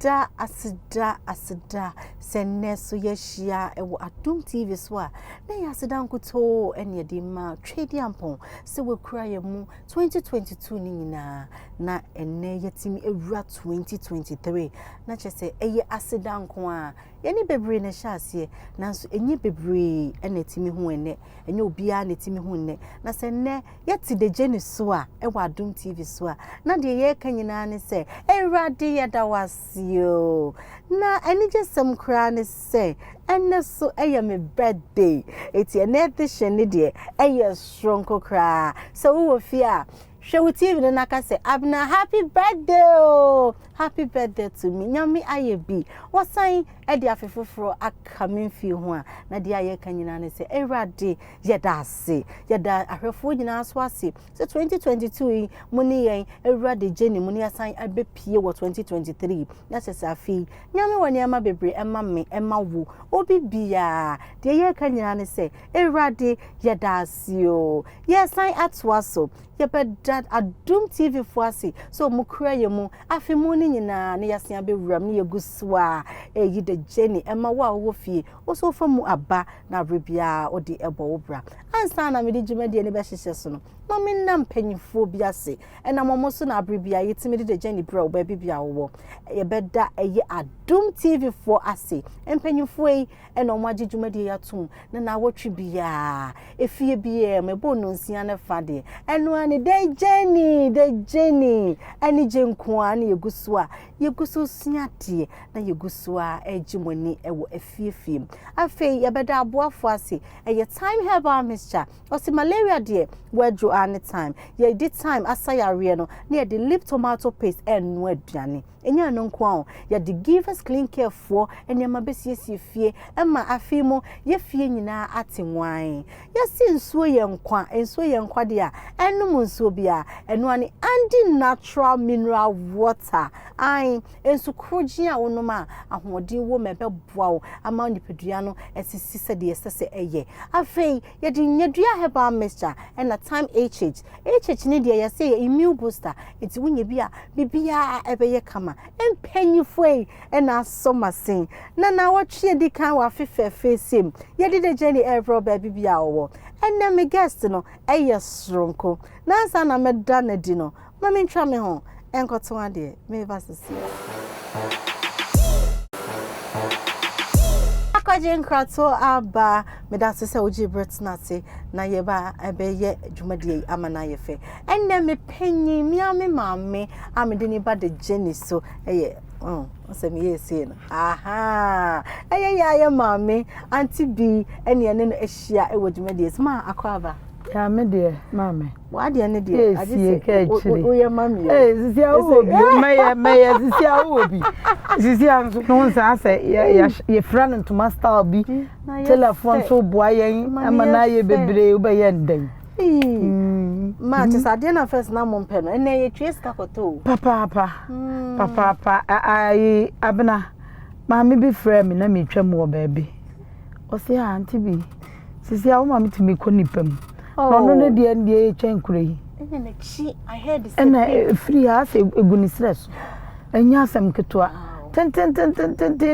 asida senne so yeshia ewo Adum TV so a na yasida nkoto ene de ma twedi ampon se we kura ye mu 2022 ni nyina na enne yetimi ewura 2023 na chese eye asida nko a yeni bebre na hyase nanso enye bebre ene timi hu ene enye obia na timi hu ene na se ne yeti de jeni so a ewo Adum TV so a na de ye kanyina ne se ewrade yeda wasio na eni jesem kra ne se ene so eye me birthday eti ene edition ne de eye stronko kra so wo fia Show TV na naka say Abena happy birthday oh. Happy birthday to me nyame ayebi wasan e de afefoforo akamin fi ho a na de aye kanyina ne say ewrade yeda ase yeda ahwefo nyina so ase so 2022 muni yen ewrade jeni muni asan abepie wo 2023 na sesa afi nyame woni ema bebre ema me ema wo obi bia de aye kanyina ne say ewrade yeda ase o yesan atwa so yebeda Adum TV fuasi so mukura ye mu afi mu ni nyina ne yasen abewuram ne yeguswa eyi de jeni ema wa wo fie oso fa mu aba na rebia odi ebo obra ansa na me de jumade ne be hyehye so no mami na mpanyifo bi ase ena momo so na abrebia yetimi de jeni bra ba bibia wo yebeda eyi Adum TV fuasi mpanyifo yi ena omo agijumade yatum na wotwe bia efie bia mebo no nsia na fade eno ani de Jenny ani jenkoa na yeguso siate na yegusua ejimoni ewo efiefiem afei yebeda aboafo ase eye time herbal mixture osi malaria de wedro any time ye di time asayare no na ye de lip tomato paste enu aduane enya no nko ye de give us clean care for enema besiesie fie ema afei mo ye fie nyina atenwan ye si nsuo ye nkwa de a enum nsuo bia enu ani anti natural mineral water ai ensu kroji a wonoma ahoɔden wo mebe boa wo ama nipedua no esisi se de esese eye afei ye de nyadua herbal mixture and a time hh ni de ye say immune booster enti wonye bia bibia ebeye kama empanyifo na somasen na wotwe di kan wa fefefe sem ye de jeni every baby bia wo enne me guest no eye sronko na sa na meda na di no mami ntwa me ho enkoto ade me vasisi akaje nkrato aba me da se oji bretnate na yeba ebeye dwumade amana yefe enne me panyi mi ame maame amede ni ba de jeni so eye ose me yesi no aha eye maame Auntie Bee ene ne no ehia e wodwumade ma akwaba ya me de maame wa de ne de agise o ye maame sisi awo bi me sisi awo bi sisi anso no nsa se ye fra no ntoma style bi telephone so boa yen amana ye bebre u be ye ndan ma ti sade na first na mo mpe no ene ye twe ska koto papa ai Abena maame bi fra me na me twam wo baabi o se Auntie Bee sisi awo maame timi ko nipam no ne de ndie chenkure yi ene chi I heard this ena free house eguni stress enya asem ketwa ten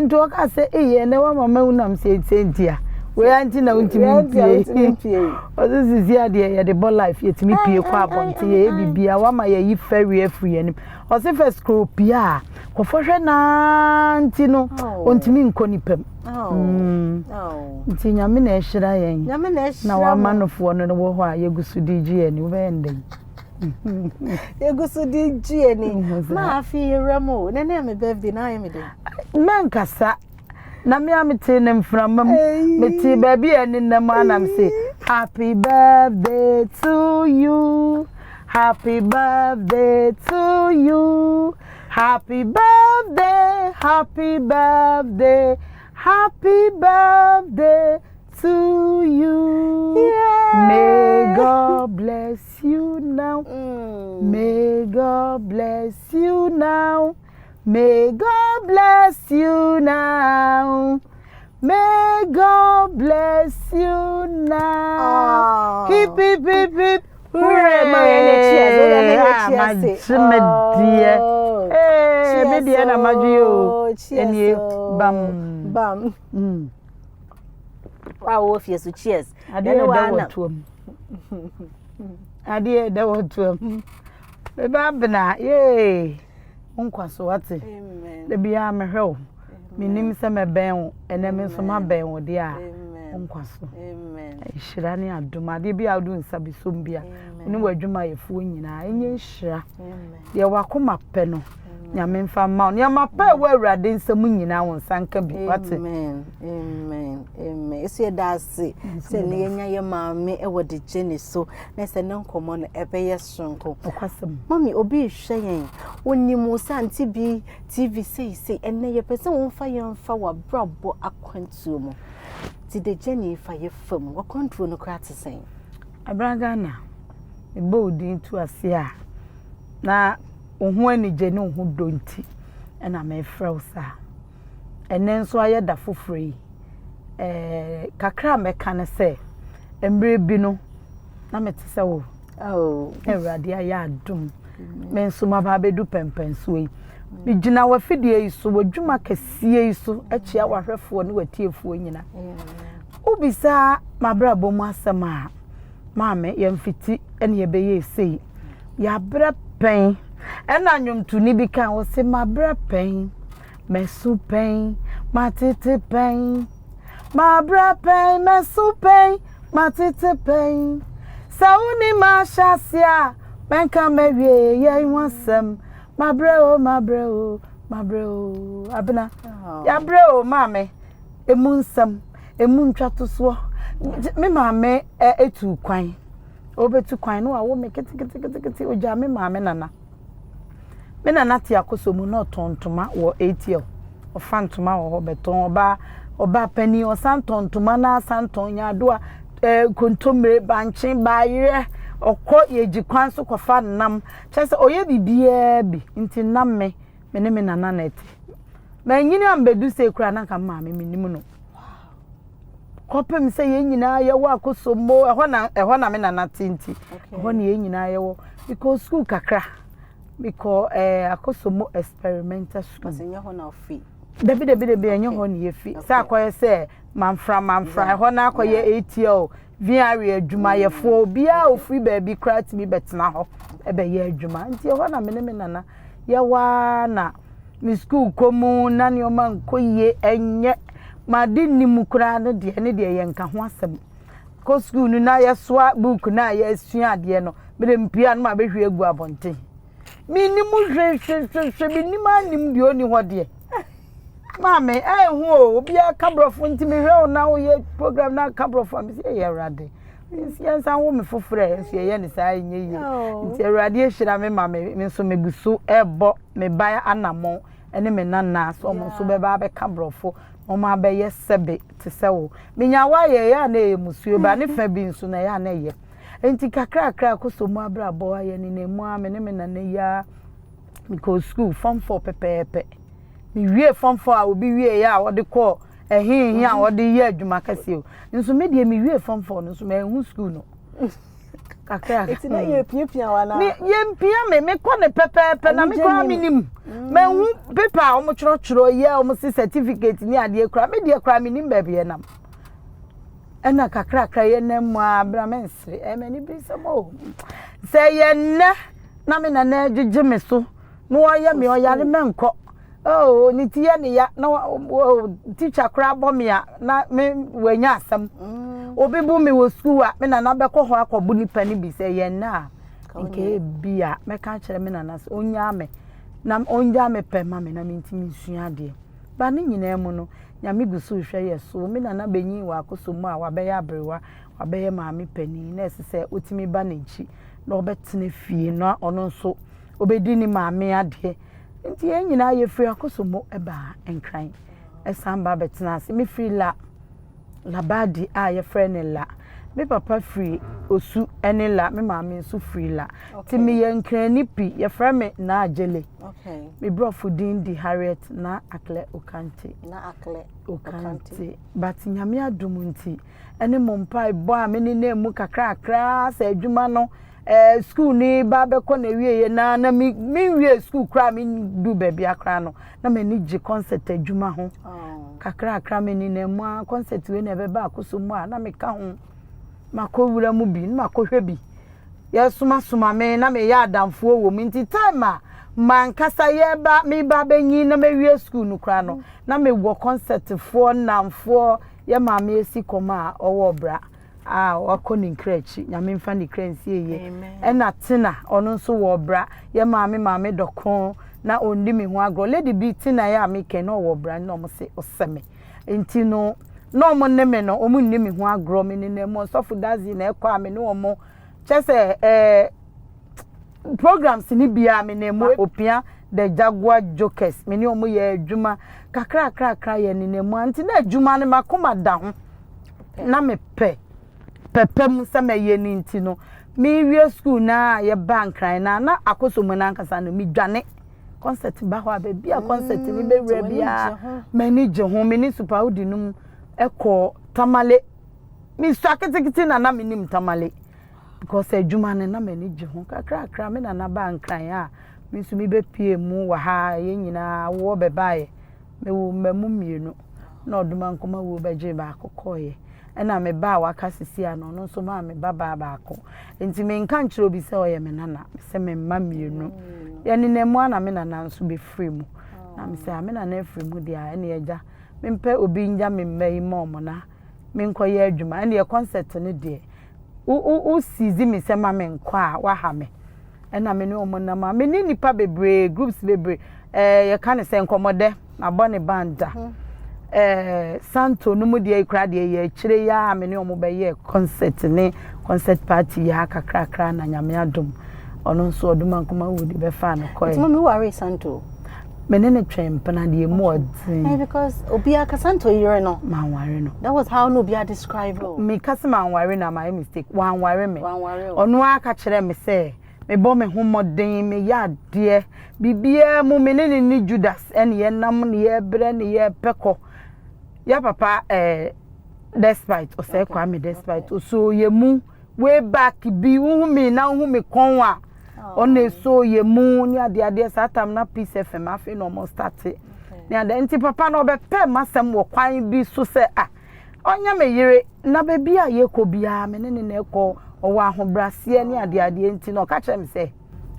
to ka se eye ne wa mama unam se entia we anti na untimi pie o this is here de the ball life yetimi pie kwa abonte ye bibia wa ma ye yi ferry free anim o se first scroll pia ko fohwe na anti no ontimi nkonipam nti nyame na ehira yen na wa manofo no wo ho a yegusu digi ani wo be ndem yegusu digi ani ma afi remo ne me birthday na yemi de mankasa na me amete ne mframam meti baby ani na manam say happy birthday to you, happy birthday to you, happy birthday, happy birthday, happy birthday to you. Yeah. May God bless you now. May God bless you now. May God bless you now. May God bless you now. Hip hip hip hip. Hooray! My cheers. My dear. me de na madwo enie bam Wow, if yes, cheers. Ade da wotuam. Ade da wotuam. Be Abena, yay. Unkwaso wate. Amen. De bia me hwe. Minim se me ben wo, ene me so ma ben wo de a. Unkwaso. Amen. Hira ne aduma de bia wodu nsabisom bia. Ni wadwuma yefu nyina enye hira. Amen. De wakoma pe no. Nyame mfa ma no nyama pa wa awurade nsam nyina won sanka bi wate. Amen. Amen. Amen. Ese da se ne yenya ye maame e wode gene so na se ne nkomo no ebe ye sonko. Okwasem. Mami obi hweyen onimu Auntie Bee TV sei enne ye pese won fa ye mfa wa brabo akwantuo mu. Ti de gene fa ye fam wa control no kra te sen. Abena Ghana. Ebo odin tu ase a na ohu anije ne ohu donti na me frausa enen so aye da foforo kakra meka ne se embre bi no na mete se wo ewrade aye adum me nso maba bedu pempenso yi bi gina wa fidie iso wadwuma kasie iso achia wahwefo ne watiefuo nyina ubisa mabra bomu asema maame yemfiti ene yebeye sei ya bra pen ena nyomtu ni bi kan wo se mabra pen mesu pen matete pen mabra pen mesu pen matete pen sauni mashasia menka mewie ye wansem mabra o Abena ya bra o mame emunsam emuntwatoso me mame etu kwan obetu kwan no awo me kete oja me mame nana me nana ti akosomu no tontoma wo ATL o fantoma wo beton oba pani o santontoma na santon nya do a kontomre banchin bayire okọ yeji kwan so kofa nam chese oye bibia bi nti nam me ne me nana na eti manyini ambedu se kura na ka mame minim no kopem se ye nyina ye wo akosomo ehọ na me nana tinti ehọ na ye nyina ye wo because school kakra because akosomo experimental school masenye ho na ofi David enye ho na ye fi sa akoye se manfra ehọ na akoye ATL viare adwuma ye fo bia ofi ba bi krat mi betena ho ebe ye adwuma nti ehọ na me nana ye wa na mi school komu na ne o man koye enye ma di nimu kura no de ne de ye nka ho asem ko school nu na ye soa book na ye sua de no me mpia no ma be hwe egu abonten mi nimu hwe bi nima nim bi oni ho de mame hu o obi akabrofo nti me hwe na wo ye program na akabrofo am se ye rade nsi san wo me fofore nsi ye ne sa nye yi nti rade e hira me mame me so meguso ebo me ba anamo ene me nana so mo so be ba be kabrofo o ma be ye sebe te se wo menya wa ye ya na e musuo ba ne fa bi nso na ya na ye enti kakra ko mu abra bo aye ni na mu ame ne me nana ya because school form 4 pepepe mi wie form 4 a obi wie ya wo de ko ehin a wo de ye adwuma kase o nso me de mi wie form 4 nso me hu school no kakra eti na ye pia wana me ye mpia me ko ne pepepe na me ko minim me hu paper o mo chiro ye o mo certificate ni ade kra me de kra minim ba bia nam ena kakra ye na mu abra mensre e mani bi samo se ye na me na na gege me so no oye me oyare menko oh ni tie ne ya na teacher kra bo me a na me wanya asam obi bu me wo school a me na be ko ho akobu ni pani bi se ye na nke bia me ka kire me na so onya me na onja me pe ma me na me ntimi sua de ba ne nyina mu no nya me gusu hwe ye so me na benyi wa akosomu a wa be ya abrewa wa be ye ma me pani na se otimi ba na nchi na obetene fie na ono so obedi ni ma me ade nti ye nyina ye free akosomu eba enkran esamba betena ase me free la badi a ye friend la me papa free osu ene la me maame so free la ti me ye nkran ni pi ye frɛ me na agele me brofo din di Harriet na akle okante but nyame adum nti ene mompai bo a me ne mu kakra sa adwuma no school ni ba be ko na wie na mi wie school kra mi du baby akra no na me ni ji concert adwuma ho kakra akra me ni na mu concert we na be ba akoso mu a na me ka ho makowura mu bi na makohwe bi ya suma me na me ya adamfo wo mi nti time a man kasa ye ba me ba benyi na me wie school no kra no na me wo concert fo namfo ye ma me esi koma owo bra wakoni nkrechi nyame mfa ni krensi eye ena tina ono nso wo bra ye maame dokon na ondi mi ho agro lady bi tina ya me ken no wo bra no mo se oseme enti no mo ne me no omu nni mi ho agro me ne mo sofu dazi na ekwa me no mo chese programs ni bia me ne mo opia the Jaguar Jokers me ne omo ye adwuma kakra ye ne mo anti na adwuma ne makoma da ho na me pepem sama ye ni ntino mi wie school na ye bank ran na akoso mu na nkasa no mi dwane concert ba ho abia concert ni be wura bia manage ho me ni super udi num eko tamale mi swaketekiti na me nim tamale because adwuma ne na manage ho kakra me na bank ran a mi su mi be pie mu wa ha ye nyina wo be bae me wo mamu mienu na oduma nkoma wo beje ba akokoye ena me ba waka sisi ano no so ma me baba baako enti me nka nchiro bi se oye me nana se me mma mienu ye ni nemu ana me nana nso be free mu na me se me nana free mu dia ene eja me mpe obi nja me mai mom na me nkoye adwuma ene ye concert ne de u sizi me se ma me nkwa wa ha me ena me ne omo na ma me ni nipa bebre groups bebre ye ka ne se nkomode abone banda Santo no mu de ikra de ye kire ya me ne omo be ye concert party ya kakra na nyame adom ono nso odum ankoma wudi be fa no koy mo me worry Santo me ne twempana de mu odin because obia ka Santo yire no man worry no that was how no obia describe me kase man worry na my mistake wan worry me ono aka kire me say me bo me homodin me ya de bibia mu me ne ni Judas ene ye nam ne ye bre ne ye peko ya papa despite o say kwa me despite so ye mu way back bi wu me na hu me konwa on so ye mu ni ade satam na peace fm afi no mo start ni ade nti papa no be pe masem wo kwan bi so say onya me yire na be bia ye ko bia me ne ne ko o wa ho brase ni ade nti no ka kire me say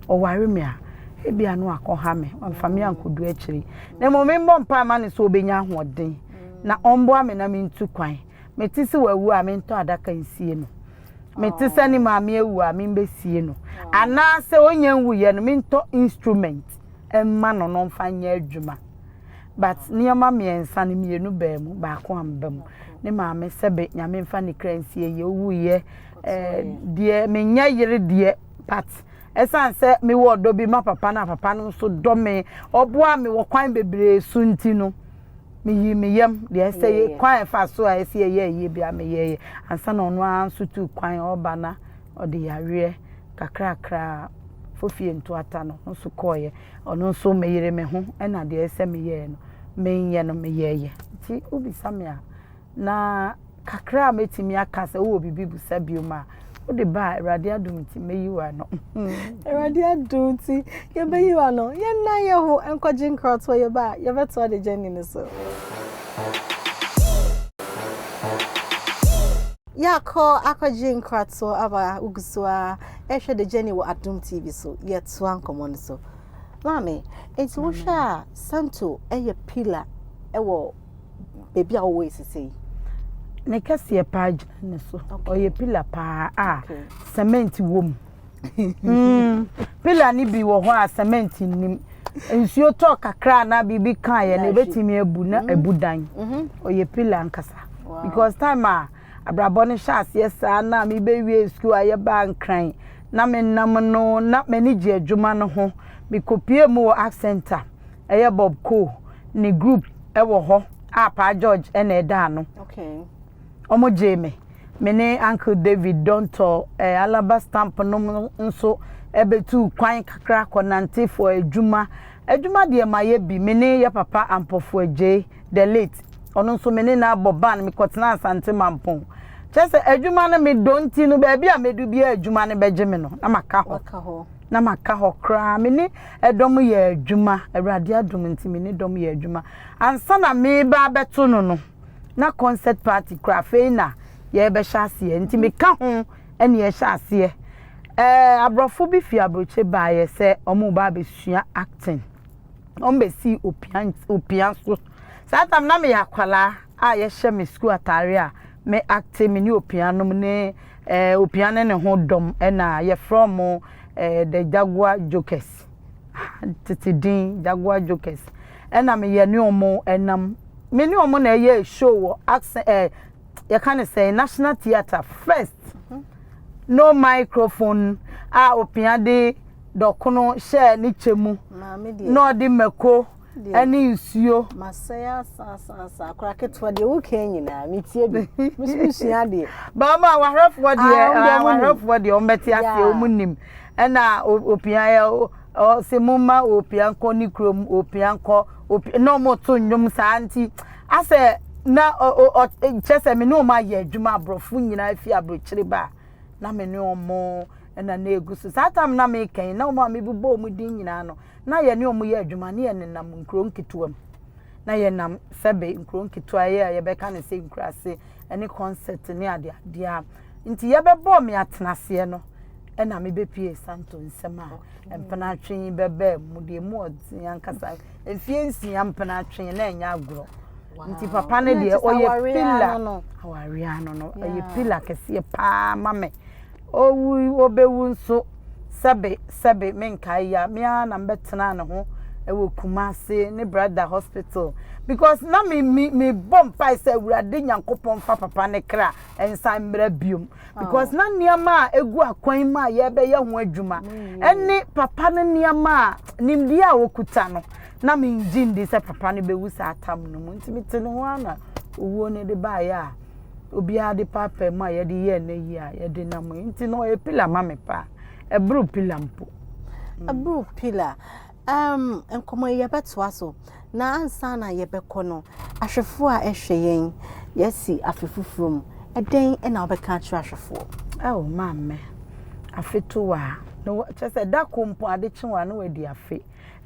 o ware me a ebia no akọha me amfami ankodu akiri na mo me mbọ mpa ma ne so obenya ahoden na ombo ame na me ntu kwan metisi wawu a me nto adaka nsie no metisa ni maame awu a me mbesie no ana se onye nwu ye no me nto instrument emma no no mfanya adwuma but niama me ensa ne mienu ba mu ba ko amba mu ne maame sebe nyame mfa ne kransie ye owu ye de me nya yire de but esanse me wo do bi ma papa na papa no so do me oboa me wo kwan bebre sunti no me yam de say kwan fa so a ese ye bia me ye ansa na ono anso tu kwan oba na ode yawe kakra fofie nto ata no so koye ono so me yire me ho na de ese me ye no me ye no me ye ti obi samia na kakra metimi aka se wo bibi busa bioma ode ba radio adumti meyiwa no radio adumti ye beyiwa no ye na ye ho enkoje nkrotwo ye ba ye beto de journey no so ya ko akoje nkrotwo aba ugusua ehwe de journey wo Adum TV so ye to ankomo no so mame enti wo hwa Santo eye pillar ewo baby a wo esisi ne kase page ne so oye pillar pa cement wom pillar ni bi wo ho a cement nim ensuo to kakra na bibi kan ye ne betimi abu na abudan oye pillar nkasa because time abrabo ne chance yesa na me be wie school aye ban kran na me nam no na manage adwuma no ho me kopie mu accent eye Bob Co ni group ewo ho pa George ene da no omo jeme mene Uncle David Donto alaba stamp no nso ebetu kwan kakra konante for adwuma de maye bi mene ya papa ampofo aje the late ono nso mene na boban me kotena asante mampon Chese adwuma no me donti no ba bia medu bia adwuma no beje me no na maka ho na maka ho kra me ni edom ye adwuma awrade adom nti me ni dom ye adwuma ansa na me ba beto no na concert party kra fe na ye be hyase nti me ka ho ene ye hyase abrofo bi fi abroche ba ye se omo ba be sua acting ombe si opian so satam na me yakwala a ye hye me school atare a me acting me ni opiano ne opiano ne ho dom na ye from the Jaguar Jokers titidin Jaguar Jokers na me ye ni omo enam me ni omo na ye show accent you can say National Theatre first no microphone opiade dokono share ni chemu no di meko ani nsuo masaya sa akora ketwa de wo kan nyina metie bi misua de mama wahrafo de ombeti ase omunim na opia ya se mumma opia nko ni krom opia nko no moto nyum sa anti ase na chese me no ma ye adwuma abrofu nyina afi abrochire ba na me ne omo na egusu satam na me kan na omo amebubo mu din nyina no na ye ne omo ye adwuma ne ye nenam nkro nkituam na ye nam sebe nkro nkitua ye beka ne se nkrase ene concert ne ade nti ye bebo me atenase no na me bepie Santo nsema empana atwen bebe mu de mu odin ankasa enfie nsia empana atwen na enya agro nti papa ne de oye pila awarea no oye pila kese pa mame owu obewu nso sebe menka ya mia na mbetena ne ho ewo Kumase ne brother hospital because na me bomb pai say urade nyankopon fa papa ne kra ensan mbra biom because na niama egu akwan ma ye be ye ho adwuma ene papa ne niama nimdi a wokuta no na me njindi se papa ne be wusa atam no mu ntimite ne ho ana owo ne de ba ya obia de papa ma ye de ye na yi a ye de na mu nti no e pila ma me pa ebru pila mpo ebru pila enkomo ye betwa so na ansa na ye bekono ahwefo a ehweyen yesi afefufum eden na obeka twa ahwefo mamme afeto wa no chese da kompo ade chenwa na wadi afe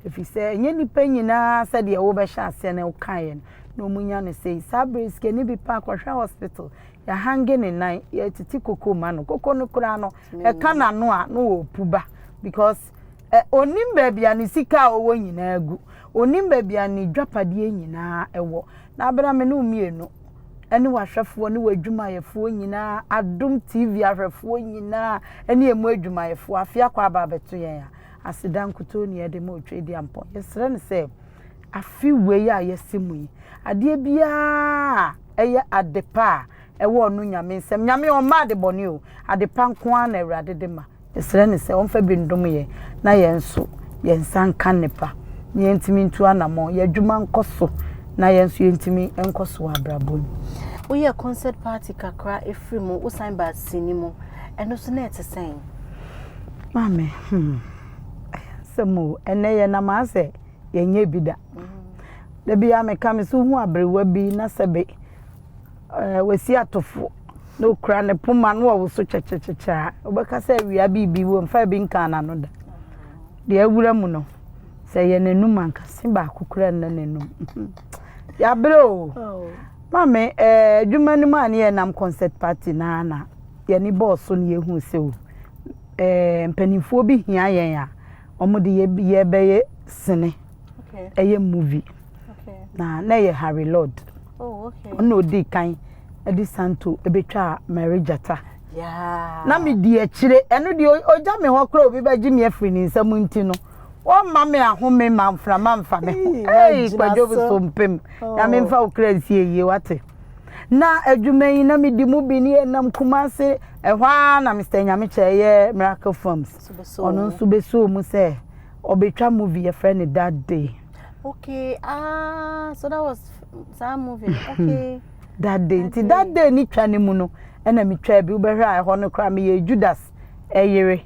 efi se enye nipa nyina se de wo be hya ase na ukan no munya ne sei sabris ke ni bi pa kwahwa hospital ya hange ne nan ya titi koko ma no koko no kura no e kana no a no wo puba because onim bebia ni sika owo nyina agu onim bebia ni dwapadie nyina ewo na abra me no mienu ene wahwefo ne wadwumayefo nyina adom tv ahwefo nyina ene emu adwumayefo afia kwa aba beto yen asidan kuto ne ede mo twedi ampo yesre ne se afi we ya yesimu yi ade bia eye adepa ewo no nyame nsem nyame o ma de bone o adepa nko a na awrade de ma yesre ne se on fa bi ndom ye na yenso yensan kanepa ne ntimi ntu anamo yadwuma nkoso na yenso yentimi enkoso abrabon oye concert party kakra efrimu usan ba sinimo eno so na etesen mame semu ene ye na ma se yenye bida da bia me kam so hu abrewa bi na sebe wasi atofo no kra ne poma no wo so chechechecha obeka se wia bibi wo mfa bi nka na no da de awura mu no se ye nanum anka se ba kokura na nanum ya bro mame dwuma ni ma ne nam concert party na ye ni boss no ye hu se o mpanifo bi hia yen a omo de ye be sene eye movie na ye Harry Lord ono di kan edi Santo ebetwa Mary Jata na me di akire eno di oja me ho kra obi ba gi me afri ni nsam nti no o ma me ahome ma mfra ma mfa me kwajo bi so mpem ya me mfa okra sie ye wate na adwuman na me di mu bi ni enam Kumase ehwa na Mr Nyame cheye Miracle Farms ono nso beso mu se obetwa movie your friend that day. Okay, so that was some movie. Okay. That day ni twa ne mu no na me twa bi ubehwa ho no kra me ye Judas eyere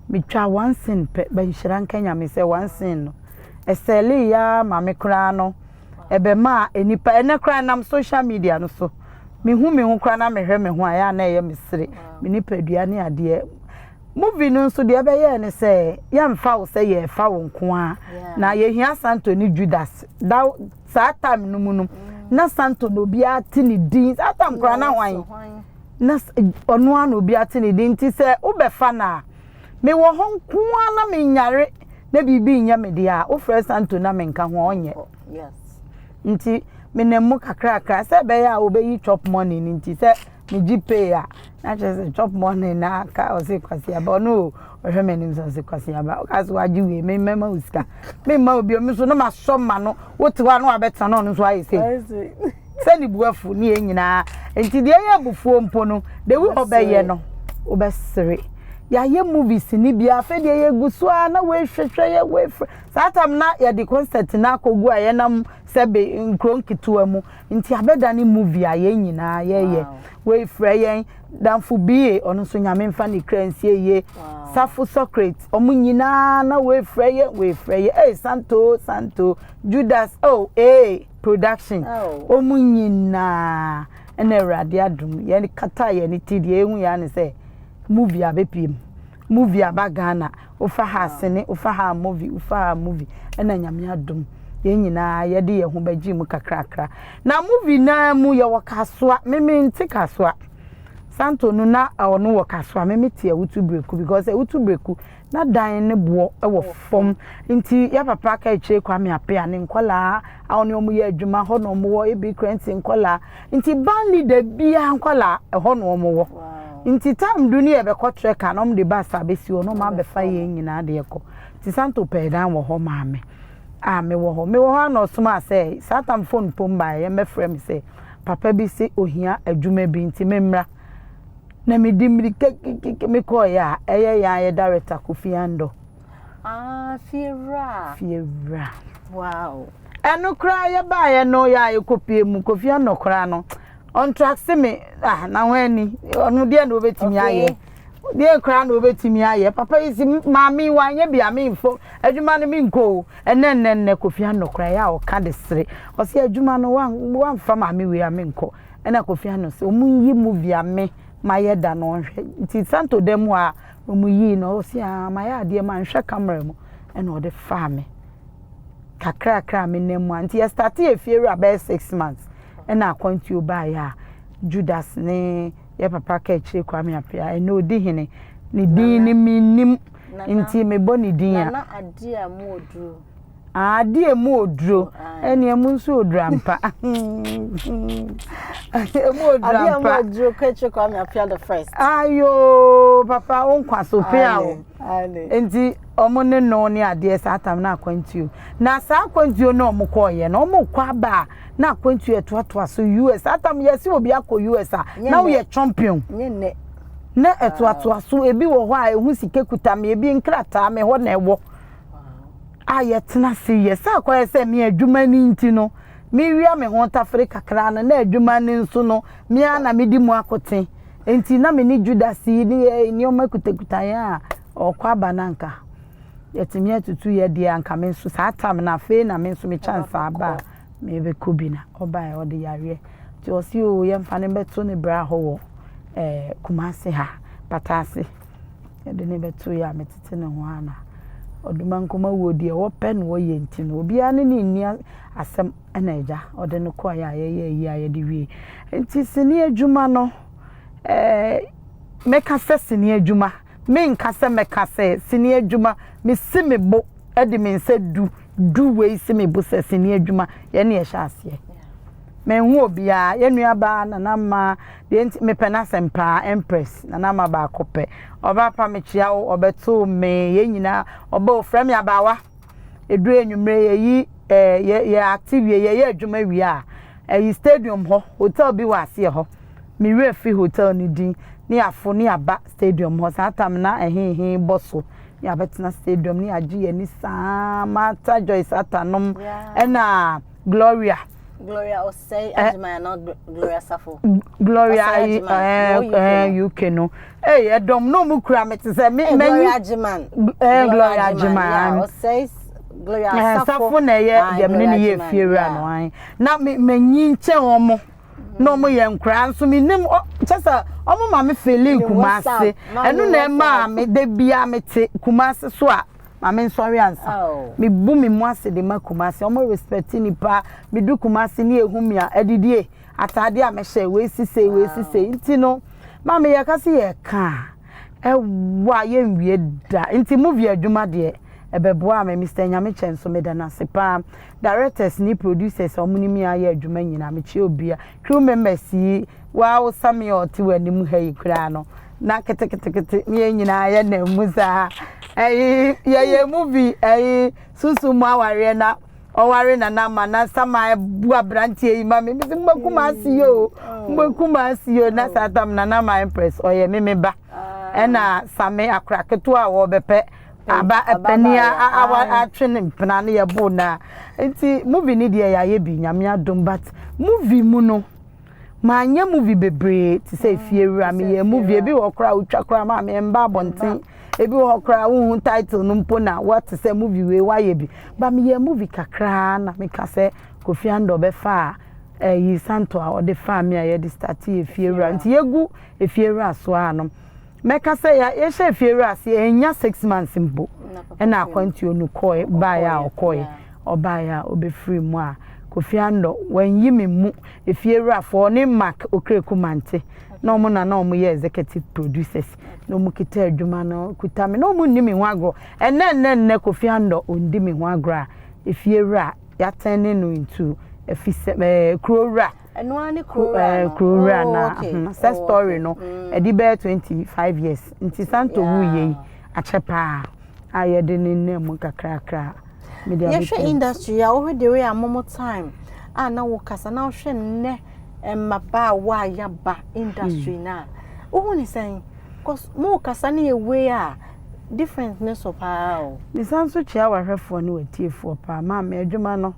me twa one sin pe ban hira nka Nyame se one sin no eseli ya ma me kra no ebe ma enipa ene kra nam social media no so me hu kra na me hwe me ho aya na ye mesere me nipadua ne ade movie no nso de be ye ne se ya mfa wo se ye fa wo nko a na ye hia Santo ni Judas da sa time no mu no na Santo no bia ti ni din atam kra na hwan na ono an obi ati ni din ti se wo be fa na me wo ho nko a na me nyare na bibi nya me dia wo frɛ Santo na me nka ho onye yes nti me nemu kakra se be ya obeyi chop money nti se me GPay a na just chop money na ka o se kwasi aba no o hwe menim so kwasi aba o ka so waji we me mema usika me ma obi o me so no ma so ma no wote wa no abeta no no so ayi se ni buafu ni enyina nti de ya bufuo mpo no de we obeye no obesere ya ye movies ni bia afa de ye guso na we hwehwe ye we satam na ya di concert na akogu aye nam sebe nkronkitua mu nti abeda ni movie aye nyina ye we frɛ yen danfo bie ono so nyame mfa ni kransie ye Safo Socrates omu nyina na we frɛ ye Santo Judas production omu nyina ene awrade adum ye kata ye ni tidie ehu ya ne se movie abepiem movie Ghana ofa ha sene ofa ha movie ena nyame adum ye nyina ye de ye ho baji mu kakrakra na movie na mu ye wakasoa meme nti kasoa Santo no na ono wakasoa meme tie wutu breku because wutu breku na dan ne bo e wo fom nti ya papa ka eche kwa me apia ne nkola awon omu ye adwuma ho no mo wo ebi krenti nkola nti ban leader bia nkola e ho no mo wo nti tam dunia be kotre ka no de basa besi ono ma be fa ye nyina de yeko ti Santo pedan wo ho ma me me wo ho na osuma say satam phone pomba ye me frɛ me say papa bi se ohia adwuma bi nti memra na me dimri ke me ko ya ye director Kofiando fiera wow eno kra ye ba ye no ya ye kopie mu Kofiando kra no on track se me na wani onu de na obetimi aye de kra na obetimi aye papa isi mami wanye bia me info adwuma no me nko enne Kofiando kra ya o ka de sere o se adwuma no wan fa mami we ame nko ena Kofiando se omu yi movie ame maye da no hwe nti Santo dem a omu yi no o se maye ade ma nhwe camera mu ena o de fa me kakra me nemu anti ya start e fiera about 6 months ena akwanti oba ya Judas ne ye papa ka chire kwa me apia ena odi hene ni din ni minim nti me bo ni din ya na ade amu oduro ade emu oduro eni emu nso odrampa emu odrampa ade oduro ka chire kwa me apia the first ayo papa on kwaso pe awo nti omo ne no ne ade satam na akwanti na sa akwanti no omo koye na omo kwa ba na akwantu etoato so US atam yesi obi akọ US na we champion nyene na etoato so ebi wo ho a ehu sike kuta me ebi nkrata me ho na ewo ayetena se yes akọ se me adwuma ni nti no me wia me ho Africa kra na adwuma ni nso no me ana me di mu akote enti na me ni Judas ni o makutakuta ya okwa bananka yetimi atutu ye dia anka me nso sa atam na fe na me nso me chance aba mebe kubina oba e ode yare ti o si o ye mfa ne beto ne bra ho wo Kumase ha patase e de ne beto ya metete ne ho ana oduma nkoma wo die wo pen wo ye nti no obi ane ne nni asem na eja ode ne ko ya ye de wie nti sini adwuma no meka se sini adwuma me nka se meka se sini adwuma me simebo e de me nse du we simi bu se sini adwuma ye ne ye hyaase me hu obia ye nua ba na ma de me pena sempa empress na ma ba kope oba pa me chia obeto me ye nyina oba ofra me abawa edu enwumre ye ye active ye adwuma wi a yi stadium ho hotel bi wa ase ho me refi hotel ni din ni afo ni aba stadium ho satam na boso ya betina stadium ni agi ye ni Samata Joyce atanom ena Gloria or say Ajima not Gloria Safo Gloria UK no edom no mu kura me te se me Gloria Ajiman Gloria Ajiman or says Gloria Safo na ye dem ni ye fiera no an na me nyi nche omo no mo ye nkra nso me nim chesa omo ma me feli Kumase enu na ma me de bia me te Kumase so a ma me nsori ansa me bu me mu ase de ma Kumase omo respect ni pa me du Kumase ni ehumi a edidie atade a me hye we sise nti no ma me ye kase ye ka wa ye nwie da nti movie adwuma de ebeboa me Mr. Nyame chenso me da na sepa directors ni producers omuni mi aye adwuma nyina me che obia crew members yi wow sami oti wani mu hayi kura no na kete me nyina aye na muza ye movie susu mu aware na oware na na ma na sama bu abrantie yi ma me Kumase yo na satam na na ma impress oye me ba ena same akra keto a wo bepe aba epania atwene mpena ne yebo na nti movie ni de ya ye bi nyame adom but movie mu no ma anya movie bebre ti say fiewura me ye movie ebi wo kra utwa kra ma me mba bonten ebi wo kra hu title no mpo na what say movie we wa ye bi ba me ye movie kakra na me ka say Kofi Ando be fa yi Santo a ode fa me ye de start ye fiewura nti yegu efiewura so anom meka say ya ye she fiewura se enya 6 months mbo na akwanti onu koy ba ya okoy oba ya obefiri mu a Kofi Ando wan yi me mu efiewura for ne mark okreku mante na omo na omo ye executive producers na omo kita adwuma no kuta me na omo ni me ho agro enne Kofi Ando ondi me ho agro efiewura ya turn no into efise krowura eno ani krowura na that story no edi be 25 years nti Santo wu ye achepa ayede ne nemu kakrakra media ye industry ya wo de we amomo time na wo kasa na wo hwe nne maba wa ya ba industry na wo ni sen cause mo kasa ne we a differentness of how ni sanso chia wa hwefo ne watiefo pa ma me adwuma no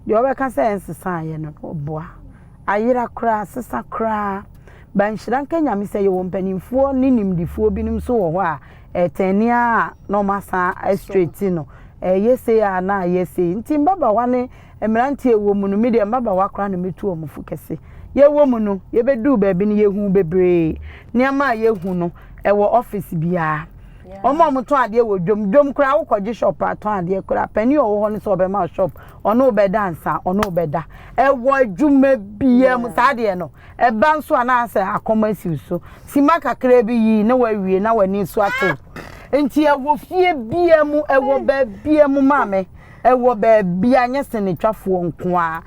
de obeka say ensesa ye no oboa ayira kra sesa kra banhira nka nyame say ye wo mpanimfo ni nimdifo binim so wo ho a etenia no masa straight no yese ya na yese nti mbaba wane emrantie wo mu no media mbaba wakra na metu omufu kese ye wo mu no ye bedu ba bi ne ye hu bebre niama ye hu no ewo office bia omo mo to ade wo dwom kra wo koje shop aton ade kra pani owo ho ne so be ma shop ono be dansa ono be da ewo adwuma bia mu sade no eba nso ana ase akoma siuso simaka kra bi yi na wawie na wani so ato enti ewo fie bia mu ewo ba bia mu mame ewo ba bia nyese ne twafo nko a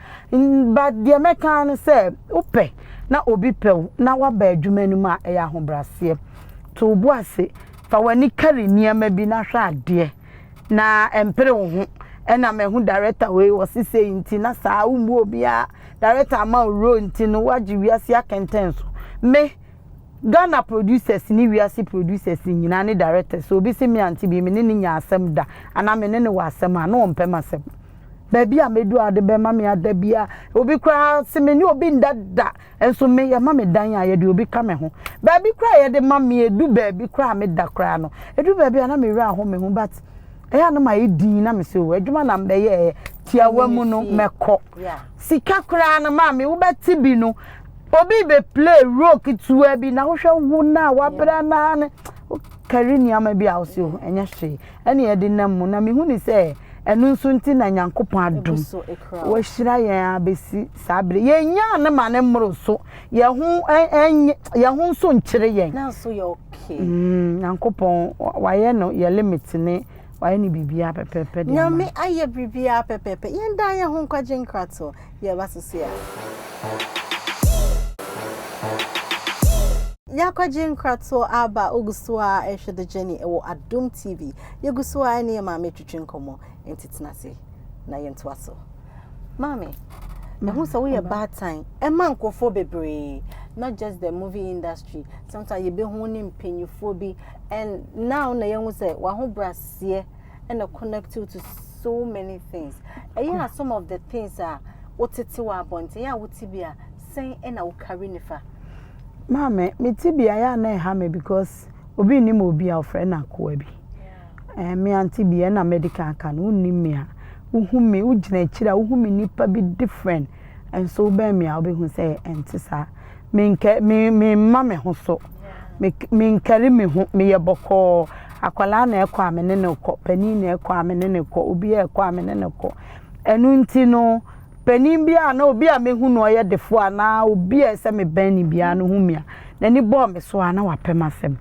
ba de meka no se upe na obi pew na wa ba adwuma nu ma eya hobrase to bu ase fa wani kare niama bi na hwa ade na empere wo ho ena me hu director we wo sise nti na saa umu obi a director ma ro nti no waji wiase akentenso me Ghana producers ni wiase producers nyina ne directors so obi se me Auntie Bee me ne nya asem da ana me ne wa asem a no mpem asem baby a medu ade be ma me ada bia obi kra se me ni obi ndada enso me ya ma me dan a ye de obi ka me ho baby kra ye de ma me edu baby kra me da kra no edu baby ana me ra ho me ho but eya no ma edin na me se o adwuma na mbe ye tiawa mu no mekọ sika kra na ma me wo beti bi no obi be play rock tuwa bi na wo hwe wo na wa bra na ne kari ni ama bi awse o enya hwe ene ye de nam na me hu ni se enu nso nti na Nyankopon adom wo hira yen abesi sabre ye nya na ma ne mmro so ye hu nso nkyere yen na so ye okay Nyankopon wa ye no ye limit ne wa ye ni bibia pepepe de nyame aye bibia pepepe ye nda ye hu nkwaje nkrato ye basese ya Yakwaje nkrato aba ogusua ehwede journey ewo Adom TV yegusua ne ma metwetwe nkomo entitinase na yentwaso mami hu so we bad time e man kofo bebre not just the movie industry sometimes you be hu ni mpanyufo bi and now na yen say wa ho brase and connect you to so many things and some of the things are wotete wa bonte ya wotibia sen e na wo carry nifa Mame, me tibia ya na ha me because obi ni mo obi a ofre na akwa bi. Me Auntie Bee na medical kan unni me a. Uhu me ugina kira uhu me nipa bi different. and so be me I'll be who say entisa me mama ho so me carry me ho me ye boko akwala na ekọ amene ne kọ pani na ekọ amene ne kọ obi ekọ amene ne kọ enu nti no pani bia na obi a mehu no ye defo ana obi ese me ban ni bia no humia na ni bo me so ana wapem asem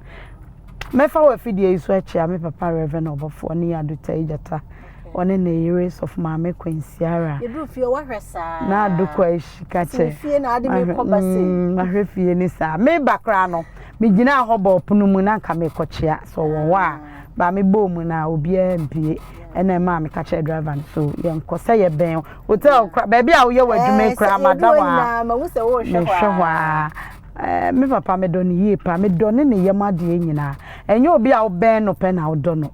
mefa wa fidie iso achia me papa Reverend Obofo ni aduta ijata one na years of mama kwensiara yedu fie wa hwesa na adukwa ishika che fie na ade me kobase mahwe fie ni sa me bakra no me gina hobo pono mu na ka me kochia so won wa ba me bo mu na obi ampie ena ma me ka che driver so ye nkosa ye ben hotel ba bia wo ye wadwuma kra madam a ma wo se wo hwehwa me papa me do ni ye pa me do ne ye made nyina enye obi a wo ben no pe na wo do no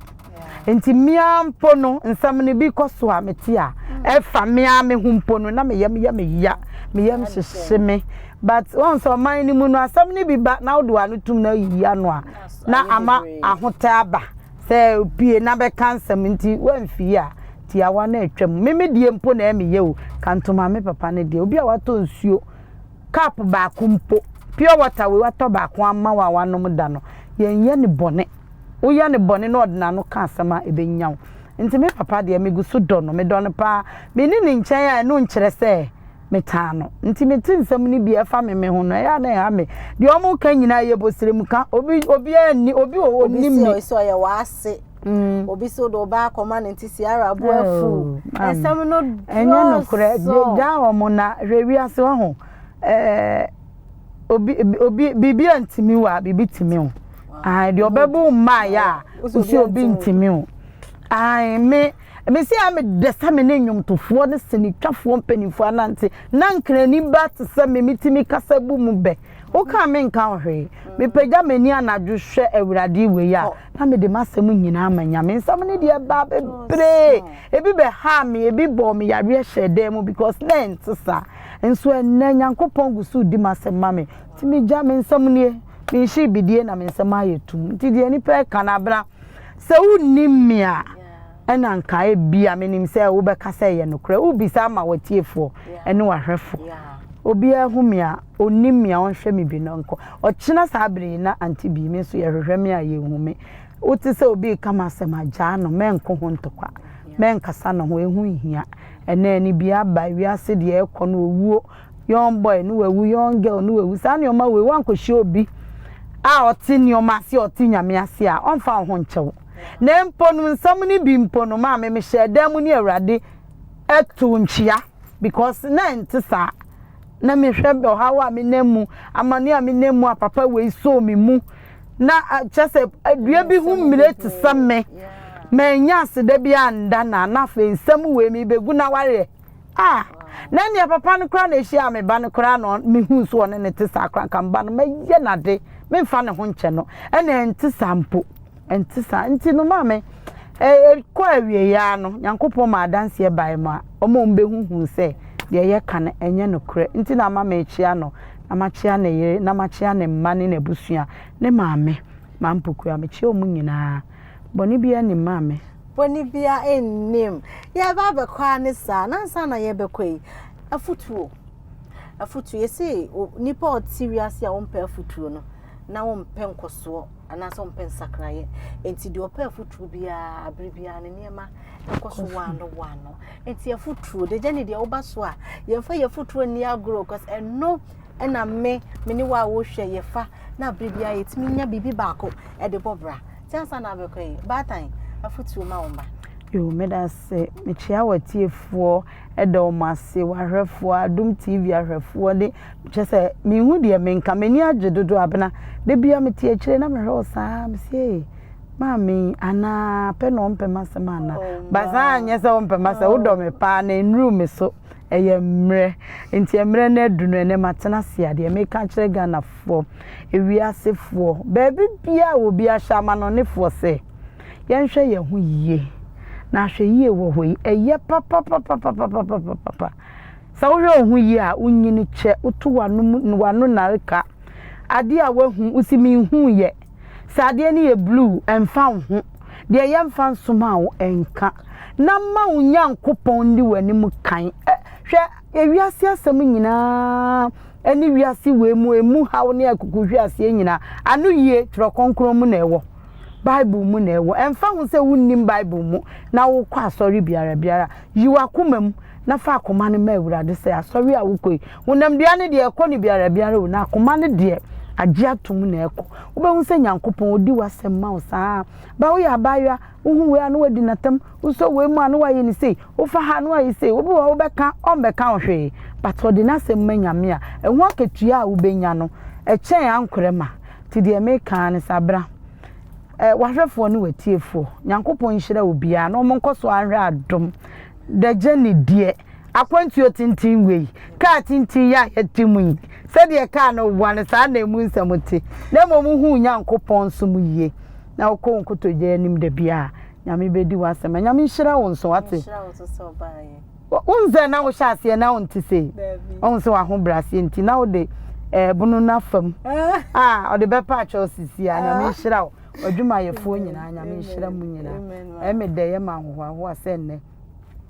enti miampo no nsam ne bi koso a meti a e fa mia me humpo no na me yam hye me but once o man ni mu no asam ne bi ba na wo do anu tum na yiya no a na ama ahota aba se pie na be kansam nti wamfi a ti awa na atwam me die mpo na me ye o kantoma me papa ne die obi a wato nsuo cup ba kumpo pure water we wato ba ko amma wa wanom da no yenye ne bone oya ne bone na odina no ka asama ebenyaw nti me papa de me gusu do no me do no pa me ni ne nchen a no nkyere se me taa no nti me tinsam ni bi efa me ho no ya na ya me de omo ka nyina ye bosire mu ka obi ani obi oni mi so ye wa ase obi so do ba koma nti siara abo afu ensam no enya no kure ja omo na rewi ase ho obi bibi antimi wa bibi timi ho ai de obebu ma ya usi obi ntimi ho ai me si am de same ne nwomtofo ne seni twafo mpanifo anante na nkrani ba te se me mitimi kasa bu mu be o ka me nka hwe me pagya mani anadwo hwe awurade we ya na me de masem nyina amanya me nsam ne de ba bebre ebi be ha me ebi bo me yare hye mu because then tsa enso enne nyankopon gusu di masem mame timi gya me nsam ne me shi bidie na me nsam ayetum nti de ni pe kanabra se unimia ena nka e bia menim se wo be kasa ye no kra ubi sa ma watiefo ene wahwefo obi ahumia onimia onhwe me bi no nko ochina sa bere na Auntie Bee me so ye hwehwe me aye hume uti se obi kama se maja no menko ho ntokwa menkasa no ho ehu hia ene ni bia ba wiase de ekọ no owuo young boy no wewu young girl no wewu sa ne o ma we wankohye obi a oti ne o ma se oti nyame ase a onfa ho nchew na mponu nsam ni bi mponu ma me hye dam ni awurade etu nchia because na ntisa na me hwe hawa me namu amane a me namu a papa we so me mu na chese adua bi hu mmire te samme menya aseda bi anda na fe nsam we me begu na ware na ne papa no kra na ehia me ba no kra no me hu so ne ne te sa kra kan ba no maye na de me mfa ne ho nche no ene ntisa mpo ntisa nti no mame ko awie ya no nyankopon ma danse e bai ma omo mbe huhu se de ye kan enye no kre nti na mama echia no na machia na ye na machia ne mane na busua ne mame mampoku amechia omu nyina boni bia ni mame boni bia ennim ya baba kwa ne sa na nsa na ye bekwai afutuo yesi nipa otiriase a wompa afutuo no na wompa nkoso ana so wompa nsakraye enti de opa afutuo bia abribia ne niema nkoso wano enti afutuo de jani de obaso a yemfa yafutuo ni agro cause eno ena me ni wa wo hwe yefa na abribia yetimi nya bibi baako e de bobra tiansa na bekwai batan afutuo ma womba yo meda se mechia watiefo edo mase wahwefo adum TV ahwefo de chese mi hu de menka mani agedodo abena de bia meti akire na mehwe osa msie mami ana pe no mpe masema na baza anye se mpe masa wo do me pa na nru me so eye mre enti emre na adunu ne matena sia de meka kire Ghana fo ewiasefo baby bia obi ahama no ne fo se yenhwe ye hu yie na hwe yie wo hoi eye papa sa wo hu yie a unyini che utu wanu na reka ade a wahu usimi hu ye sa ade ne ye blue emfa hu de ye mfa nsoma wo enka na ma unyankopon ndi wani mu kan hwe wiase asem nyina eni wiase we mu emu hawo ne akuku wiase nyina anu yie tro konkron mu na ewo Bible mu na ewo emfa hu se wunnim Bible mu na wo kwa asori biara yiwa komam na fa akoma ne ma awurade se asori a wukoi wonam dia ne de ekọ ne biara wo na akoma ne de agye atom na ekọ wo be hu se Nyankopon odi wasem ma wo saa ba wo ya baywa wo hu we anu wadi natam wo so we mu anu wa ye ni sei wo fa ha anu wa ye sei wo bi wo beka on beka wo hwe but odi na sem ma nyame a ehu aketua a wo benya no echen ankorema ti de me kan ne sabra wahwefo no watiefo Nyankopon nhira obia na omonkoso anhwe adom the journey die akwantuo tintin wei ka tintin ya yetimu se de ka no wane sa na emu nsamuti na momu hu Nyankopon so mu yie na okọ nkotoje anim de bia nyame bedi wasema nyame nhira wo nso wate nhira wo so baaye unze na wo hyase na wo ntise onse wa ho brase nti na wo de bunu na fam o de bepa chosisi a nyame nhira wo odwuma yefo nyina nyame nhira mu nyina emede ye ma hoho asenne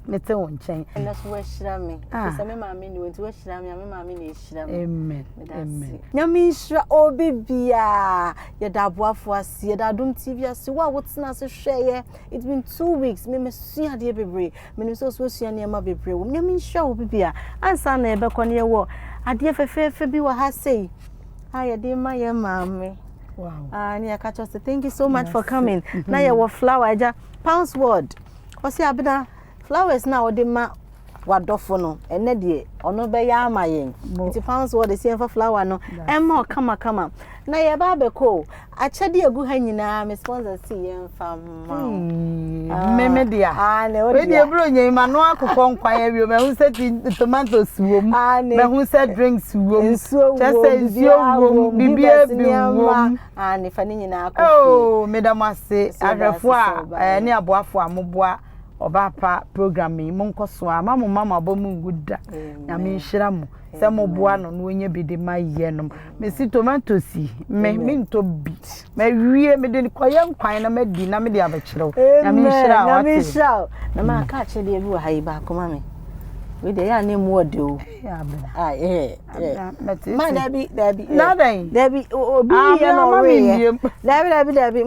mete won chen na so wa hira me se me ma me ni won ti wa hira me ma me ni hira me amen nyame nhira obibia ye da boafo ase ye da dum tv ase wa wotena se hweye it's been 2 weeks me mesua de bebre me so sua ne ma bebre wo nyame nhira obibia ansa na ebe ko ne wo ade fefefe bi wa ha sei ye de ma ye ma me. Wow. Nia Kacho, thank you so much for coming. Now your flower, pounds word. Osi Abena flowers now de ma wadofono ene de ono be ya amayen. It pounds word the for flower no. Emma kama. Na ye ba be ko achede egu ha nyina me sponsor see yen fam. Meme dia. We de bro nyi ma no akokọ nkwan ya wi me hu se tomatoes wo mu. Me hu se drinks wo mu. Chese nsuo wo mu bibia bi wo mu. Ne fa ni nyina akọ. Oh, medamase ahwefo a ne aboafo amoboa obapa program yi monkoso a mama bomu guda na me nhira mu se mo boa no no onye bidi maye no me si tomatoes me nto bi me wie me de koye nkwan na me di na me de abekyerew na me nhira na me nhira na ma ka che de bi wo hayi ba koma me we de ya na mu ode o ya bela ma dabi na den dabi obi ye no we dabi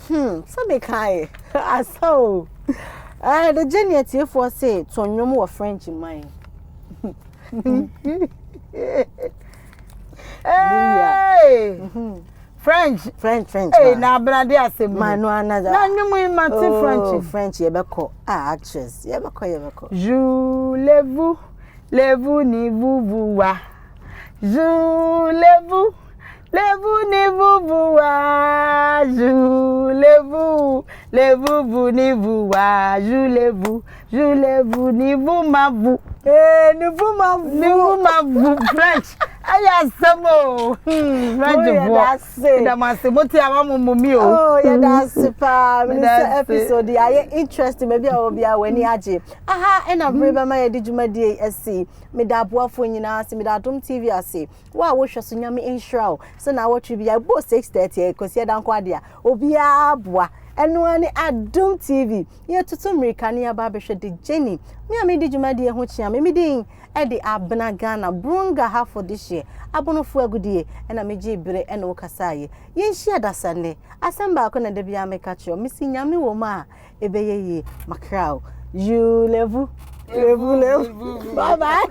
so me kai aso the journey tie for say tonwom wo French mine hey French hey na brade asem manu another na nwum ma ti French ye beko actress ye beko levez-vous ni vous wa levez-vous ni vous wa levez-vous ni vous wa levez-vous ni vous ma vous ni vous ma vous French aya samo French voix da mase moti amamumi o oh ya da super minister episode ya interesting maybe I will be awani age aha ena breba ma ya dijumadi esi me da boafo nyina ase me da dom tv ase wa wo hweso nyame inshraw so na wo twi bia bo 6:30 kosi da nko ade a obi aboa enu ani Adom TV ye tutu America ne aba behwe de Jenny me am di djumadi e ho chia me din e de Abena Ghana brunga ha for this year abonofo agudie e na meje bire e na wo kasaye ye nhia dasane asamba ko na de bia me ka chio misi nyame wo ma ebeye ye makrao you levu bye bye